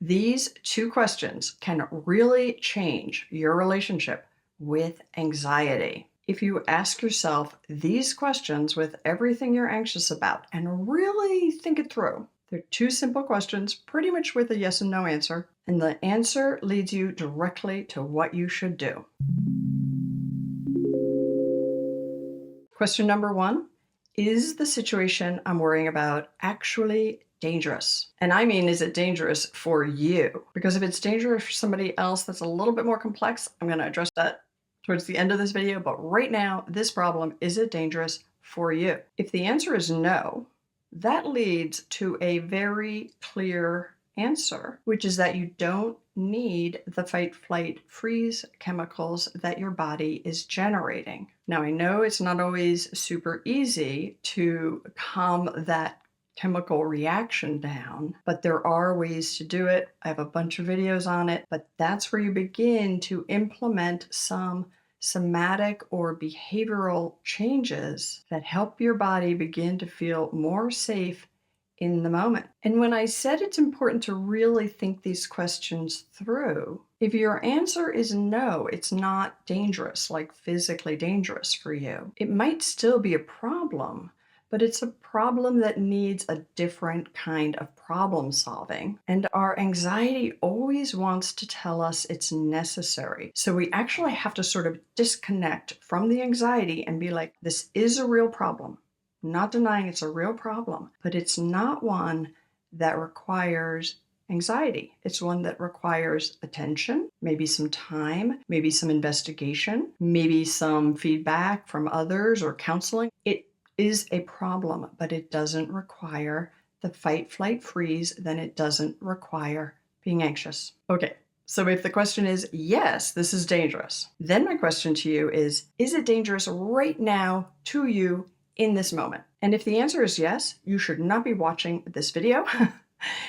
These two questions can really change your relationship with anxiety. If you ask yourself these questions with everything you're anxious about and really think it through, they're two simple questions, pretty much with a yes and no answer, and the answer leads you directly to what you should do. Question number one, is the situation I'm worrying about actually dangerous? And I mean, is it dangerous for you? Because if it's dangerous for somebody else, that's a little bit more complex. I'm going to address that towards the end of this video. But right now, this problem, is it dangerous for you? If the answer is no, that leads to a very clear answer, which is that you don't need the fight, flight, freeze chemicals that your body is generating. Now, I know it's not always super easy to calm that chemical reaction down, but there are ways to do it. I have a bunch of videos on it, but that's where you begin to implement some somatic or behavioral changes that help your body begin to feel more safe in the moment. And when I said it's important to really think these questions through, if your answer is no, it's not dangerous, like physically dangerous for you, it might still be a problem, but it's a problem that needs a different kind of problem solving. And our anxiety always wants to tell us it's necessary. So we actually have to sort of disconnect from the anxiety and be like, this is a real problem. Not denying it's a real problem, but it's not one that requires anxiety. It's one that requires attention, maybe some time, maybe some investigation, maybe some feedback from others or counseling. It is a problem, but it doesn't require the fight, flight, freeze, then it doesn't require being anxious. Okay, so if the question is, yes, this is dangerous, then my question to you is it dangerous right now to you in this moment? And if the answer is yes, you should not be watching this video.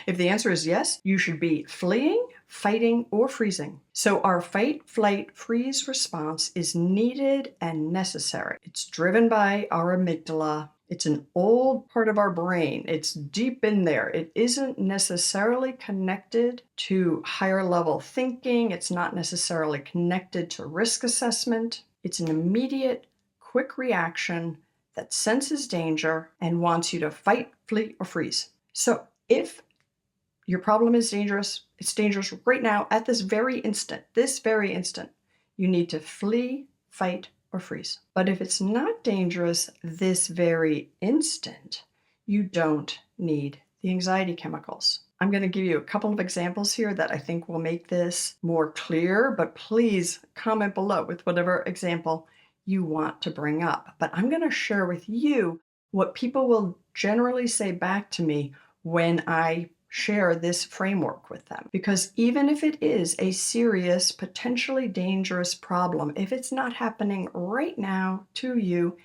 If the answer is yes, you should be fleeing, fighting, or freezing. So our fight, flight, freeze response is needed and necessary. It's driven by our amygdala. It's an old part of our brain. It's deep in there. It isn't necessarily connected to higher level thinking. It's not necessarily connected to risk assessment. It's an immediate, quick reaction that senses danger and wants you to fight, flee, or freeze. So if your problem is dangerous, it's dangerous right now at this very instant, you need to flee, fight, or freeze. But if it's not dangerous this very instant, you don't need the anxiety chemicals. I'm going to give you a couple of examples here that I think will make this more clear, but please comment below with whatever example you want to bring up. But I'm going to share with you what people will generally say back to me when I share this framework with them. Because even if it is a serious, potentially dangerous problem, if it's not happening right now to you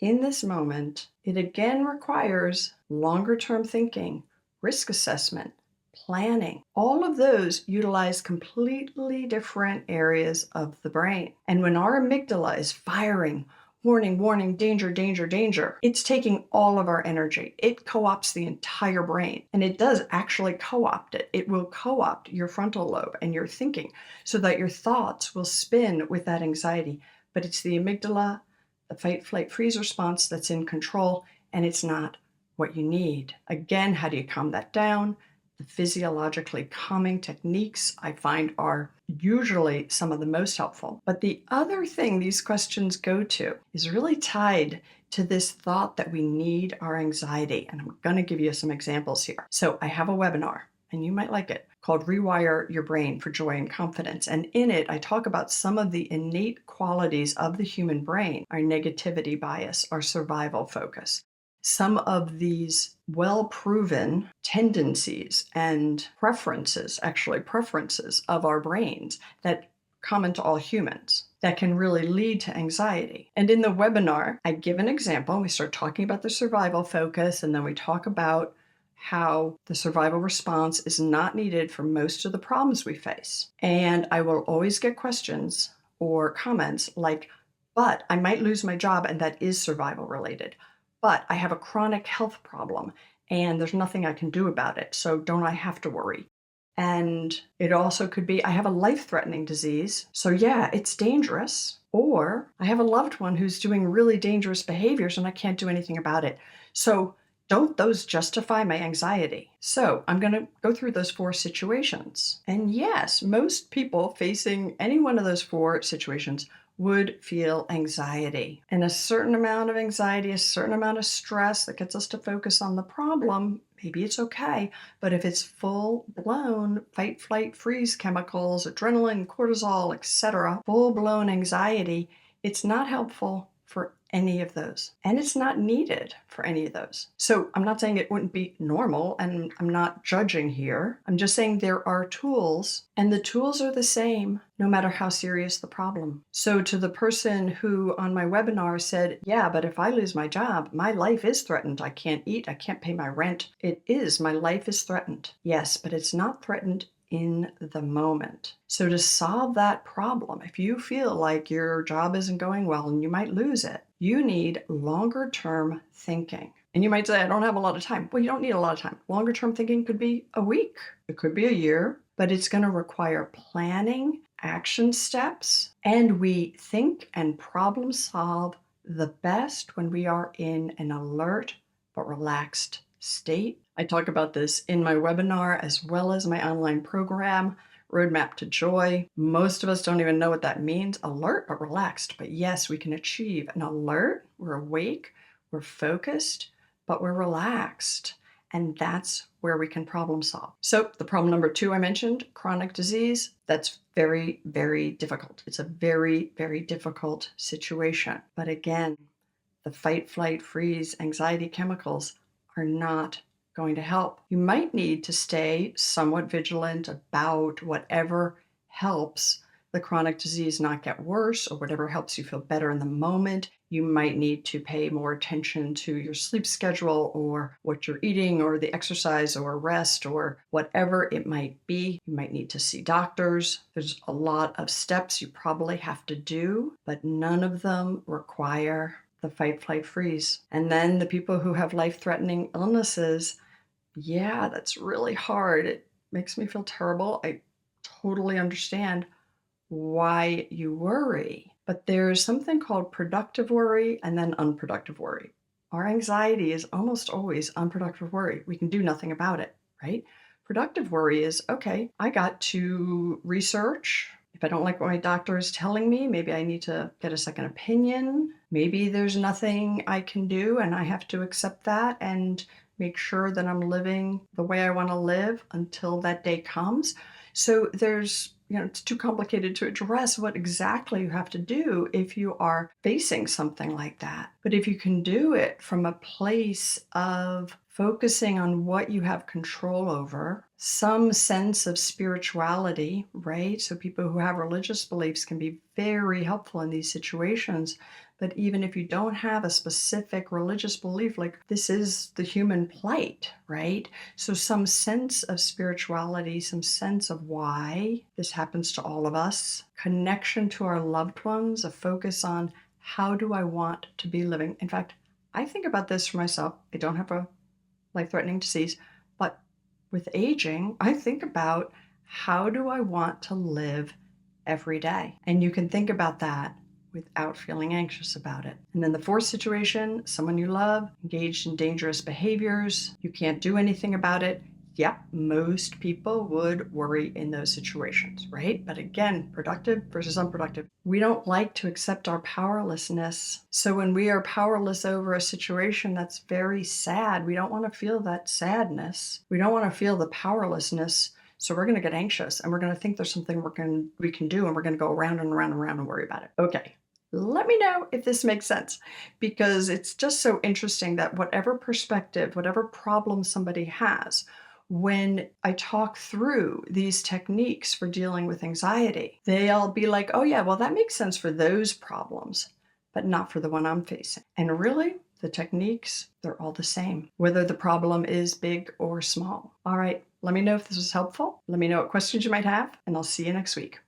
in this moment, it again requires longer-term thinking, risk assessment, planning. All of those utilize completely different areas of the brain. And when our amygdala is firing, warning, warning, danger, danger, danger, it's taking all of our energy. It co-opts the entire brain. And it does actually co-opt it. It will co-opt your frontal lobe and your thinking so that your thoughts will spin with that anxiety. But it's the amygdala, the fight, flight, freeze response that's in control, and it's not what you need. Again, how do you calm that down? The physiologically calming techniques I find are usually some of the most helpful. But the other thing these questions go to is really tied to this thought that we need our anxiety. And I'm going to give you some examples here. So I have a webinar, and you might like it, called Rewire Your Brain for Joy and Confidence. And in it, I talk about some of the innate qualities of the human brain, our negativity bias, our survival focus. Some of these well-proven tendencies and preferences of our brains that common to all humans that can really lead to anxiety. And in the webinar, I give an example. We start talking about the survival focus, and then we talk about how the survival response is not needed for most of the problems we face. And I will always get questions or comments like, but I might lose my job, and that is survival related. But I have a chronic health problem and there's nothing I can do about it, so don't I have to worry? And it also could be, I have a life-threatening disease. So yeah, it's dangerous. Or I have a loved one who's doing really dangerous behaviors and I can't do anything about it. So don't those justify my anxiety? So I'm going to go through those 4 situations. And yes, most people facing any one of those 4 situations would feel anxiety. And a certain amount of anxiety, a certain amount of stress that gets us to focus on the problem, maybe it's okay. But if it's full-blown fight, flight, freeze chemicals, adrenaline, cortisol, etc., full-blown anxiety, it's not helpful for any of those. And it's not needed for any of those. So I'm not saying it wouldn't be normal, and I'm not judging here. I'm just saying there are tools, and the tools are the same no matter how serious the problem. So to the person who on my webinar said, yeah, but if I lose my job, my life is threatened. I can't eat, I can't pay my rent. It is, my life is threatened. Yes, but it's not threatened in the moment. So to solve that problem, if you feel like your job isn't going well and you might lose it, you need longer term thinking. And you might say, I don't have a lot of time. Well, you don't need a lot of time. Longer term thinking could be a week, it could be a year, but it's going to require planning, action steps, and we think and problem solve the best when we are in an alert but relaxed state. I talk about this in my webinar as well as my online program, Roadmap to Joy. Most of us don't even know what that means, alert but relaxed. But yes, we can achieve an alert, we're awake, we're focused, but we're relaxed. And that's where we can problem solve. So the problem number 2 I mentioned, chronic disease, that's very, very difficult. It's a very, very difficult situation. But again, the fight, flight, freeze, anxiety chemicals are not going to help. You might need to stay somewhat vigilant about whatever helps the chronic disease not get worse, or whatever helps you feel better in the moment. You might need to pay more attention to your sleep schedule, or what you're eating, or the exercise, or rest, or whatever it might be. You might need to see doctors. There's a lot of steps you probably have to do, but none of them require the fight, flight, freeze. And then the people who have life-threatening illnesses, yeah, that's really hard. It makes me feel terrible. I totally understand why you worry, but there's something called productive worry and then unproductive worry. Our anxiety is almost always unproductive worry. We can do nothing about it, right? Productive worry is, okay, I got to research. If I don't like what my doctor is telling me, maybe I need to get a second opinion. Maybe there's nothing I can do and I have to accept that and make sure that I'm living the way I want to live until that day comes. So there's, it's too complicated to address what exactly you have to do if you are facing something like that. But if you can do it from a place of focusing on what you have control over, some sense of spirituality, right? So people who have religious beliefs can be very helpful in these situations. But even if you don't have a specific religious belief, like this is the human plight, right? So some sense of spirituality, some sense of why this happens to all of us, connection to our loved ones, a focus on how do I want to be living. In fact, I think about this for myself. I don't have a life-threatening disease, but with aging, I think about how do I want to live every day? And you can think about that without feeling anxious about it. And then the 4th situation, someone you love engaged in dangerous behaviors, you can't do anything about it. Yep, most people would worry in those situations, right? But again, productive versus unproductive. We don't like to accept our powerlessness. So when we are powerless over a situation that's very sad, we don't want to feel that sadness. We don't want to feel the powerlessness. So we're going to get anxious and we're going to think there's something we can do, and we're going to go around and around and around and worry about it. Okay. Let me know if this makes sense, because it's just so interesting that whatever perspective, whatever problem somebody has, when I talk through these techniques for dealing with anxiety, they'll be like, oh yeah, well, that makes sense for those problems, but not for the one I'm facing. And really, the techniques, they're all the same, whether the problem is big or small. All right, let me know if this was helpful. Let me know what questions you might have, and I'll see you next week.